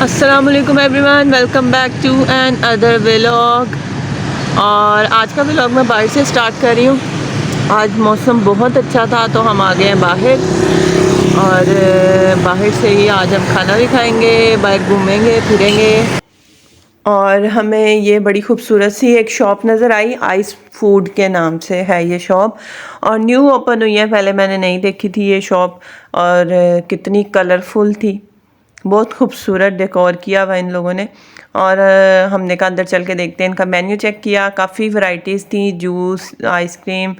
अस्सलामुअलैकुम everyone, welcome back to another vlog. और आज का व्लॉग मैं बाहर से स्टार्ट कर रही हूँ। आज मौसम बहुत अच्छा था तो हम आ गए हैं बाहर, और बाहर से ही आज हम खाना भी खाएंगे, बाहर घूमेंगे फिरेंगे। और हमें ये बड़ी खूबसूरत सी एक शॉप नज़र आई, आइस फूड के नाम से है ये शॉप, और न्यू ओपन हुई है। पहले मैंने नहीं देखी थी ये शॉप, और कितनी कलरफुल थी, बहुत खूबसूरत डेकोर किया हुआ इन लोगों ने। और हमने कहा अंदर चल के देखते हैं। इनका मेन्यू चेक किया, काफ़ी वैरायटीज़ थी, जूस, आइसक्रीम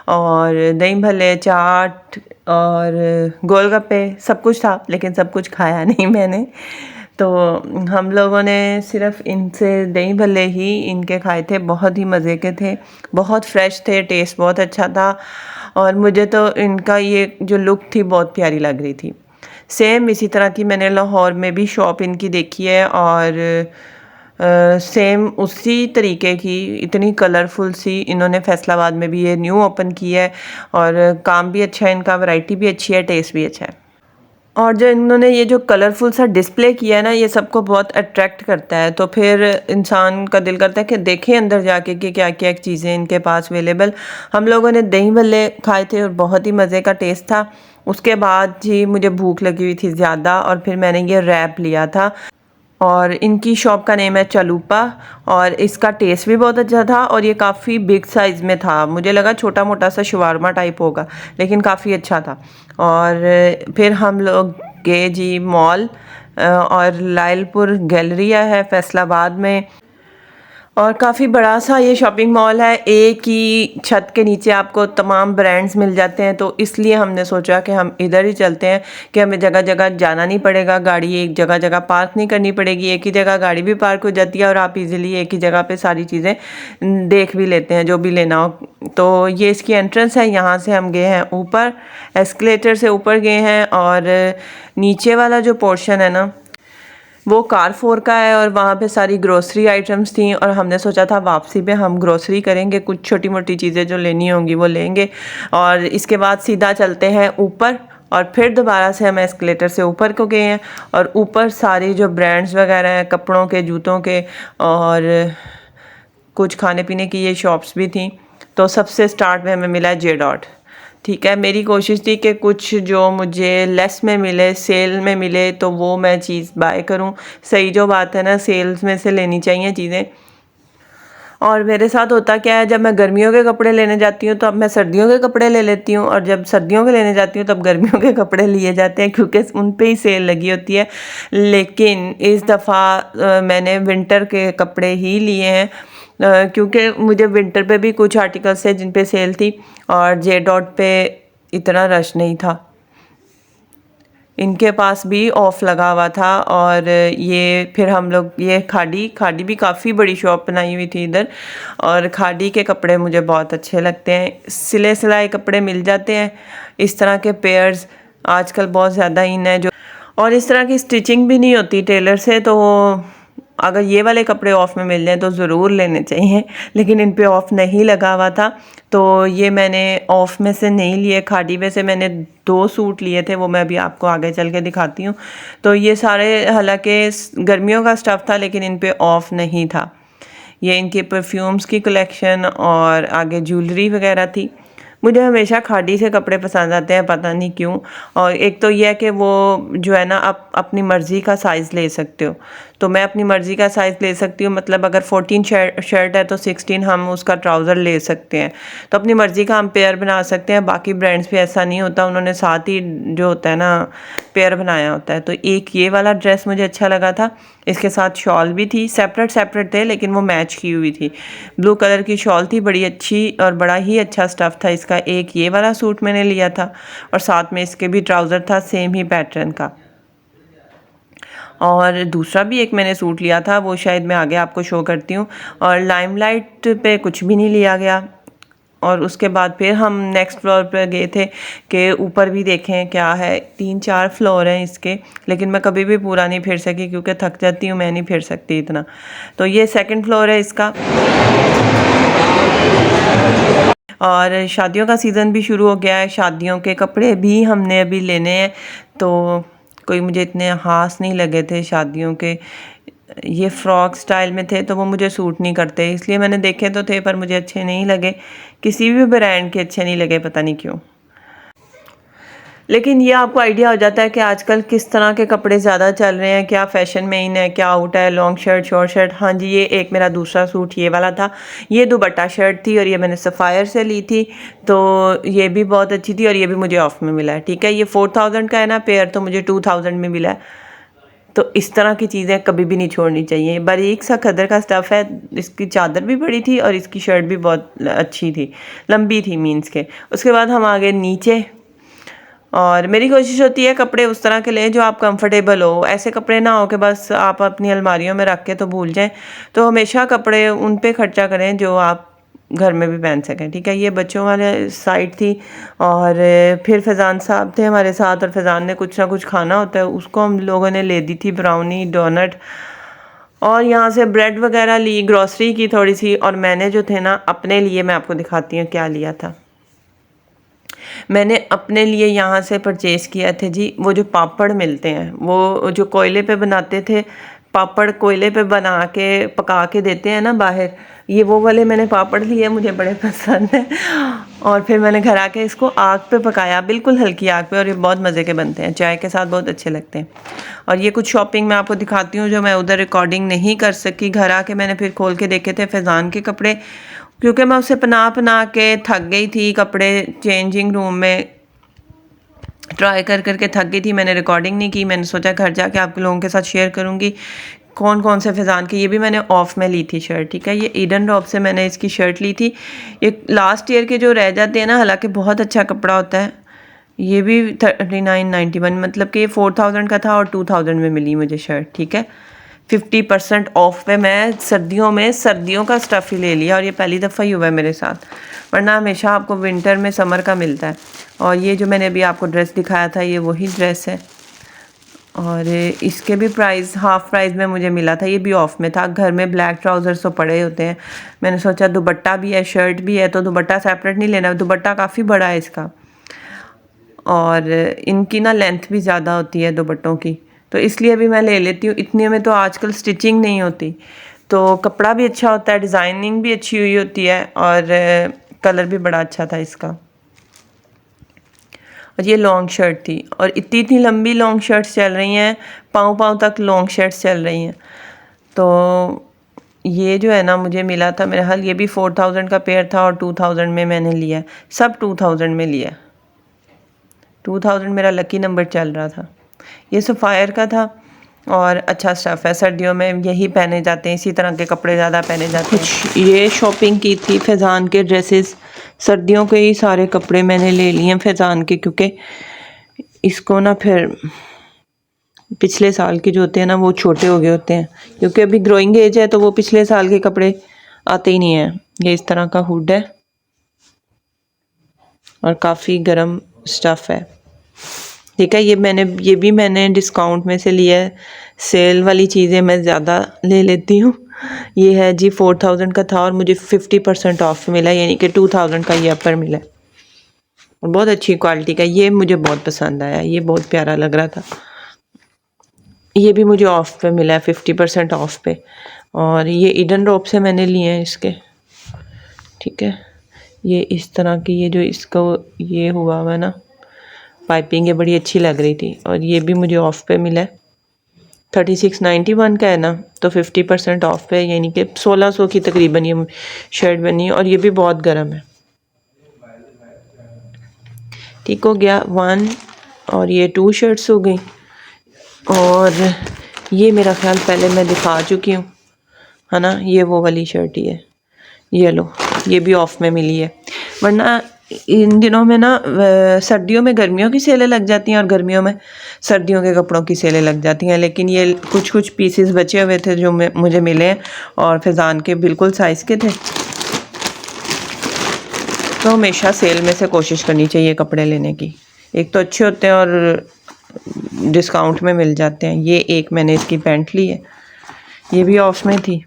और दही भल्ले, चाट और गोलगप्पे, सब कुछ था, लेकिन सब कुछ खाया नहीं मैंने। तो हम लोगों ने सिर्फ इनसे दही भल्ले ही इनके खाए थे, बहुत ही मज़े के थे, बहुत फ्रेश थे, टेस्ट बहुत अच्छा था। और मुझे तो इनका ये जो लुक थी बहुत प्यारी लग रही थी। सेम इसी तरह की मैंने लाहौर में भी शॉप इनकी देखी है, और सेम उसी तरीके की इतनी कलरफुल सी इन्होंने फैसलाबाद में भी ये न्यू ओपन की है। और काम भी अच्छा है इनका, वैरायटी भी अच्छी है, टेस्ट भी अच्छा है। और जो इन्होंने ये जो कलरफुल सा डिस्प्ले किया है ना, ये सबको बहुत अट्रैक्ट करता है। तो फिर इंसान का दिल करता है कि देखें अंदर जाके कि क्या क्या चीज़ें इनके पास अवेलेबल। हम लोगों ने दही भल्ले खाए थे और बहुत ही मज़े का टेस्ट था। उसके बाद जी मुझे भूख लगी हुई थी ज़्यादा, और फिर मैंने ये रैप लिया था। और इनकी शॉप का नेम है चलूपा, और इसका टेस्ट भी बहुत अच्छा था, और ये काफ़ी बिग साइज़ में था। मुझे लगा छोटा मोटा सा शवारमा टाइप होगा, लेकिन काफ़ी अच्छा था। और फिर हम लोग गए जी मॉल, और लायलपुर गैलरिया है फैसलाबाद में, और काफ़ी बड़ा सा ये शॉपिंग मॉल है। एक ही छत के नीचे आपको तमाम ब्रांड्स मिल जाते हैं, तो इसलिए हमने सोचा कि हम इधर ही चलते हैं, कि हमें जगह जगह जाना नहीं पड़ेगा, गाड़ी एक जगह जगह पार्क नहीं करनी पड़ेगी, एक ही जगह गाड़ी भी पार्क हो जाती है, और आप इजीली एक ही जगह पे सारी चीज़ें देख भी लेते हैं जो भी लेना हो। तो ये इसकी एंट्रेंस है, यहाँ से हम गए हैं ऊपर, एस्केलेटर से ऊपर गए हैं। और नीचे वाला जो पोर्शन है ना, वो कारफोर का है, और वहाँ पे सारी ग्रोसरी आइटम्स थी, और हमने सोचा था वापसी पे हम ग्रोसरी करेंगे, कुछ छोटी मोटी चीज़ें जो लेनी होंगी वो लेंगे, और इसके बाद सीधा चलते हैं ऊपर। और फिर दोबारा से हम एस्केलेटर से ऊपर को गए हैं, और ऊपर सारी जो ब्रांड्स वगैरह हैं, कपड़ों के, जूतों के, और कुछ खाने पीने की ये शॉप्स भी थी। तो सबसे स्टार्ट में हमें मिला जे डॉट। ठीक है, मेरी कोशिश थी कि कुछ जो मुझे लेस में मिले, सेल में मिले, तो वो मैं चीज़ बाय करूं। सही जो बात है ना, सेल्स में से लेनी चाहिए चीज़ें। और मेरे साथ होता क्या है, जब मैं गर्मियों के कपड़े लेने जाती हूँ तो अब मैं सर्दियों के कपड़े ले लेती हूँ, और जब सर्दियों के लेने जाती हूँ तब गर्मियों के कपड़े लिए जाते हैं, क्योंकि उन पे ही सेल लगी होती है। लेकिन इस दफ़ा मैंने विंटर के कपड़े ही लिए हैं, क्योंकि मुझे विंटर पे भी कुछ आर्टिकल्स थे जिन पे सेल थी, और जे डॉट पे इतना रश नहीं था, इनके पास भी ऑफ लगा हुआ था। और ये फिर हम लोग ये खाड़ी खाड़ी भी काफ़ी बड़ी शॉप बनाई हुई थी इधर, और खाड़ी के कपड़े मुझे बहुत अच्छे लगते हैं, सिले सिलाए कपड़े मिल जाते हैं, इस तरह के पेयर्स आजकल बहुत ज़्यादा इन है जो। और इस तरह की स्टिचिंग भी नहीं होती टेलर से, तो अगर ये वाले कपड़े ऑफ़ में मिल जाएँ तो ज़रूर लेने चाहिए, लेकिन इन पे ऑफ़ नहीं लगा हुआ था, तो ये मैंने ऑफ़ में से नहीं लिए। खाड़ी में से मैंने 2 सूट लिए थे, वो मैं अभी आपको आगे चल के दिखाती हूँ। तो ये सारे हालांकि गर्मियों का स्टफ़ था, लेकिन इन पे ऑफ़ नहीं था। ये इनके परफ्यूम्स की कलेक्शन और आगे ज्वेलरी वगैरह थी। मुझे हमेशा खाड़ी से कपड़े पसंद आते हैं, पता नहीं क्यों। और एक तो यह है कि वो जो है ना, आप अपनी मर्ज़ी का साइज़ ले सकते हो, तो मैं अपनी मर्ज़ी का साइज़ ले सकती हूँ। मतलब अगर 14 शर्ट है तो 16 हम उसका ट्राउज़र ले सकते हैं, तो अपनी मर्ज़ी का हम पेयर बना सकते हैं। बाकी ब्रांड्स पे ऐसा नहीं होता, उन्होंने साथ ही जो होता है ना पेयर बनाया होता है। तो एक ये वाला ड्रेस मुझे अच्छा लगा था, इसके साथ शॉल भी थी, सेपरेट सेपरेट थे लेकिन वो मैच की हुई थी। ब्लू कलर की शॉल थी, बड़ी अच्छी, और बड़ा ही अच्छा स्टफ़ था इसका। एक ये वाला सूट मैंने लिया था, और साथ में इसके भी ट्राउज़र था सेम ही पैटर्न का। और दूसरा भी एक मैंने सूट लिया था, वो शायद मैं आगे आपको शो करती हूँ। और लाइमलाइट पे कुछ भी नहीं लिया गया। और उसके बाद फिर हम नेक्स्ट फ्लोर पर गए थे कि ऊपर भी देखें क्या है। 3-4 फ्लोर हैं इसके, लेकिन मैं कभी भी पूरा नहीं फिर सकी, क्योंकि थक जाती हूँ, मैं नहीं फिर सकती इतना। तो ये सेकंड फ्लोर है इसका। और शादियों का सीज़न भी शुरू हो गया है, शादियों के कपड़े भी हमने अभी लेने हैं, तो कोई मुझे इतने ख़ास नहीं लगे थे शादियों के। ये फ़्रॉक स्टाइल में थे तो वो मुझे सूट नहीं करते, इसलिए मैंने देखे तो थे पर मुझे अच्छे नहीं लगे, किसी भी ब्रांड के अच्छे नहीं लगे, पता नहीं क्यों। लेकिन ये आपको आइडिया हो जाता है कि आजकल किस तरह के कपड़े ज़्यादा चल रहे हैं, क्या फ़ैशन में इन है, क्या आउट है। Long shirt, short shirt. हाँ जी, ये एक मेरा दूसरा सूट ये वाला था। ये दुपट्टा शर्ट थी और ये मैंने सफ़ायर से ली थी, तो ये भी बहुत अच्छी थी और ये भी मुझे ऑफ़ में मिला है। ठीक है, ये 4000 का है ना पेयर, तो मुझे 2000 में मिला है। तो इस तरह की चीज़ें कभी भी नहीं छोड़नी चाहिए। बारीक सा खदर का स्टफ़ है, इसकी चादर भी बड़ी थी और इसकी शर्ट भी बहुत अच्छी थी, लंबी थी मीन्स के। उसके बाद हम आ गए नीचे, और मेरी कोशिश होती है कपड़े उस तरह के लें जो आप कंफर्टेबल हो। ऐसे कपड़े ना हो कि बस आप अपनी अलमारियों में रख के तो भूल जाएं। तो हमेशा कपड़े उन पे खर्चा करें जो आप घर में भी पहन सकें। ठीक है, ये बच्चों वाले साइड थी। और फिर फैज़ान साहब थे हमारे साथ, और फैज़ान ने कुछ ना कुछ खाना होता है, उसको हम लोगों ने ले दी थी ब्राउनी, डोनट, और यहाँ से ब्रेड वगैरह ली, ग्रॉसरी की थोड़ी सी। और मैंने जो थे ना अपने लिए, मैं आपको दिखाती हूँ क्या लिया था। मैंने अपने लिए यहाँ से परचेज़ किया थे जी, वो जो पापड़ मिलते हैं, वो जो कोयले पे बनाते थे पापड़, कोयले पे बना के पका के देते हैं ना बाहर, ये वो वाले मैंने पापड़ लिए, मुझे बड़े पसंद हैं। और फिर मैंने घर आके इसको आग पे पकाया, बिल्कुल हल्की आग पे, और ये बहुत मज़े के बनते हैं, चाय के साथ बहुत अच्छे लगते हैं। और ये कुछ शॉपिंग मैं आपको दिखाती हूँ जो मैं उधर रिकॉर्डिंग नहीं कर सकी। घर आके मैंने फिर खोल के देखे थे फैज़ान के कपड़े, क्योंकि मैं उसे पना के थक गई थी। कपड़े चेंजिंग रूम में ट्राई करके थक गई थी, मैंने रिकॉर्डिंग नहीं की। मैंने सोचा घर जाके आप लोगों के साथ शेयर करूँगी कौन कौन से फैज़ान की। ये भी मैंने ऑफ में ली थी शर्ट। ठीक है, ये ईडन रॉब से मैंने इसकी शर्ट ली थी। ये लास्ट ईयर के जो रह जाते हैं ना, हालांकि बहुत अच्छा कपड़ा होता है। ये भी 3991, मतलब कि ये 4000 का था और 2000 में मिली मुझे शर्ट। ठीक है, 50% ऑफ पे मैं सर्दियों में सर्दियों का स्टफ़ ही ले लिया, और ये पहली दफ़ा ही हुआ है मेरे साथ, वरना हमेशा आपको विंटर में समर का मिलता है। और ये जो मैंने अभी आपको ड्रेस दिखाया था, ये वही ड्रेस है, और इसके भी प्राइस हाफ़ प्राइस में मुझे मिला था, ये भी ऑफ में था। घर में ब्लैक ट्राउज़र्स तो पड़े होते हैं, मैंने सोचा दुपट्टा भी है, शर्ट भी है, तो दुपट्टा सेपरेट नहीं लेना। दुपट्टा काफ़ी बड़ा है इसका, और इनकी ना लेंथ भी ज़्यादा होती है दुपट्टों की, तो इसलिए भी मैं ले लेती हूँ। इतने में तो आजकल स्टिचिंग नहीं होती, तो कपड़ा भी अच्छा होता है, डिज़ाइनिंग भी अच्छी हुई होती है, और कलर भी बड़ा अच्छा था इसका। और ये लॉन्ग शर्ट थी, और इतनी इतनी लंबी लॉन्ग शर्ट्स चल रही हैं, पाँव पाँव तक लॉन्ग शर्ट्स चल रही हैं। तो ये जो है ना मुझे मिला था, मेरा हाल ये भी 4000 का पेयर था, और 2000 में मैंने लिया, सब 2000 में लिया। 2000 मेरा लकी नंबर चल रहा था। ये सफ़ायर का था, और अच्छा स्टफ़ है, सर्दियों में यही पहने जाते हैं, इसी तरह के कपड़े ज़्यादा पहने जाते हैं। कुछ ये शॉपिंग की थी फैज़ान के ड्रेसेस, सर्दियों के ही सारे कपड़े मैंने ले लिए हैं फैज़ान के, क्योंकि इसको ना फिर पिछले साल के जो होते हैं ना वो छोटे हो गए होते हैं, क्योंकि अभी ग्रोइंग एज है, तो वो पिछले साल के कपड़े आते ही नहीं हैं। ये इस तरह का हुड है और काफ़ी गर्म स्टफ़ है। ठीक है, ये भी मैंने डिस्काउंट में से लिया है, सेल वाली चीज़ें मैं ज़्यादा ले लेती हूँ। ये है जी 4000 का था, और मुझे 50% ऑफ मिला, यानी कि 2000 का ये अपर मिला, और बहुत अच्छी क्वालिटी का। ये मुझे बहुत पसंद आया, ये बहुत प्यारा लग रहा था। ये भी मुझे ऑफ पे मिला है, 50% ऑफ पे, और ये ईडन रॉब से मैंने लिए हैं इसके। ठीक है, ये इस तरह की, ये जो इसका ये हुआ है ना पाइपिंग, ये बड़ी अच्छी लग रही थी, और ये भी मुझे ऑफ पे मिला है। 3691 का है ना, तो 50% ऑफ पे, यानी कि 1600 की तकरीबन ये शर्ट बनी है, और ये भी बहुत गर्म है। ठीक हो गया 1, और ये 2 शर्ट्स हो गई, और ये मेरा ख्याल पहले मैं दिखा चुकी हूँ, है ना, ये वो वाली शर्ट ही है, ये लो, ये भी ऑफ में मिली है। वरना इन दिनों में ना सर्दियों में गर्मियों की सेलें लग जाती हैं, और गर्मियों में सर्दियों के कपड़ों की सेलें लग जाती हैं, लेकिन ये कुछ पीसेस बचे हुए थे जो मुझे मिले हैं, और फैज़ान के बिल्कुल साइज़ के थे। तो हमेशा सेल में से कोशिश करनी चाहिए कपड़े लेने की, एक तो अच्छे होते हैं और डिस्काउंट में मिल जाते हैं। ये एक मैंने इसकी पैंट ली है, ये भी ऑफ में थी,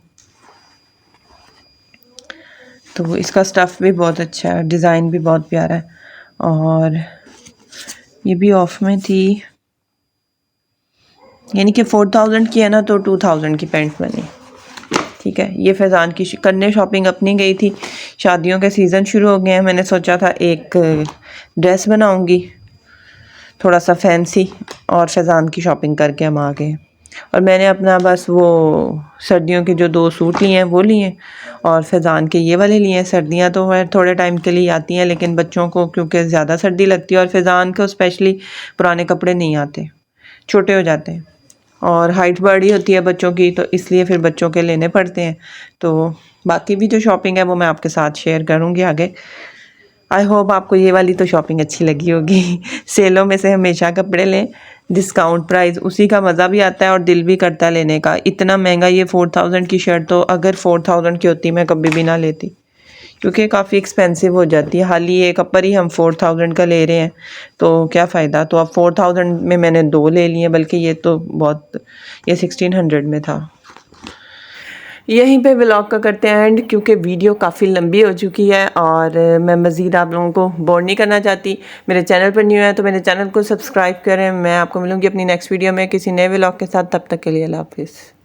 तो इसका स्टफ़ भी बहुत अच्छा है, डिज़ाइन भी बहुत प्यारा है, और ये भी ऑफ में थी। यानी कि 4000 की है ना तो 2000 की पैंट बनी। ठीक है, ये फैज़ान की करने शॉपिंग अपनी गई थी। शादियों के सीज़न शुरू हो गए हैं, मैंने सोचा था एक ड्रेस बनाऊंगी थोड़ा सा फैंसी, और फैज़ान की शॉपिंग करके हम आ गए। और मैंने अपना बस वो सर्दियों के जो 2 सूट लिए हैं वो लिए, और फैज़ान के ये वाले लिए हैं। सर्दियाँ तो है थोड़े टाइम के लिए आती हैं, लेकिन बच्चों को क्योंकि ज़्यादा सर्दी लगती है, और फैज़ान को स्पेशली पुराने कपड़े नहीं आते, छोटे हो जाते हैं, और हाइट बड़ी होती है बच्चों की, तो इसलिए फिर बच्चों के लेने पड़ते हैं। तो बाकी भी जो शॉपिंग है वो मैं आपके साथ शेयर करूँगी आगे। आई होप आपको ये वाली तो शॉपिंग अच्छी लगी होगी। सेलों में से हमेशा कपड़े लें, डिस्काउंट प्राइस, उसी का मज़ा भी आता है और दिल भी करता है लेने का। इतना महंगा ये 4000 की शर्ट, तो अगर 4000 की होती मैं कभी भी ना लेती, क्योंकि काफ़ी एक्सपेंसिव हो जाती है। हाल ही एक अपर ही हम 4000 का ले रहे हैं, तो क्या फ़ायदा। तो अब 4000 में मैंने 2 ले लिए, बल्कि ये तो बहुत, ये 1600 में था। यहीं पे व्लॉग का करते हैं एंड, क्योंकि वीडियो काफ़ी लंबी हो चुकी है और मैं मज़ीद आप लोगों को बोर नहीं करना चाहती। मेरे चैनल पर न्यू है तो मेरे चैनल को सब्सक्राइब करें। मैं आपको मिलूँगी अपनी नेक्स्ट वीडियो में किसी नए व्लॉग के साथ। तब तक के लिए अल्लाह हाफिज़।